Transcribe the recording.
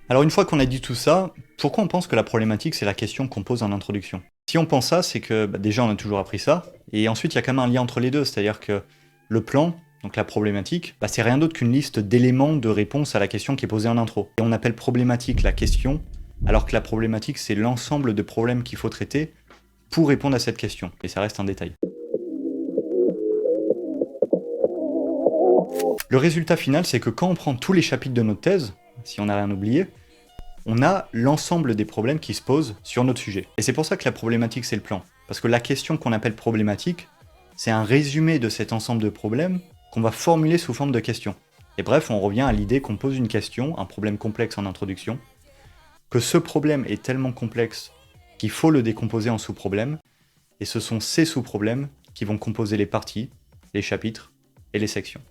Alors une fois qu'on a dit tout ça, pourquoi on pense que la problématique c'est la question qu'on pose en introduction? Si on pense ça, c'est que déjà on a toujours appris ça, et ensuite il y a quand même un lien entre les deux, c'est-à-dire que le plan, donc la problématique, c'est rien d'autre qu'une liste d'éléments de réponse à la question qui est posée en intro. Et on appelle problématique la question, alors que la problématique c'est l'ensemble de problèmes qu'il faut traiter pour répondre à cette question, et ça reste un détail. Le résultat final, c'est que quand on prend tous les chapitres de notre thèse, si on n'a rien oublié, on a l'ensemble des problèmes qui se posent sur notre sujet. Et c'est pour ça que la problématique, c'est le plan. Parce que la question qu'on appelle problématique, c'est un résumé de cet ensemble de problèmes qu'on va formuler sous forme de questions. Et bref, on revient à l'idée qu'on pose une question, un problème complexe en introduction, que ce problème est tellement complexe qu'il faut le décomposer en sous-problèmes, et ce sont ces sous-problèmes qui vont composer les parties, les chapitres et les sections.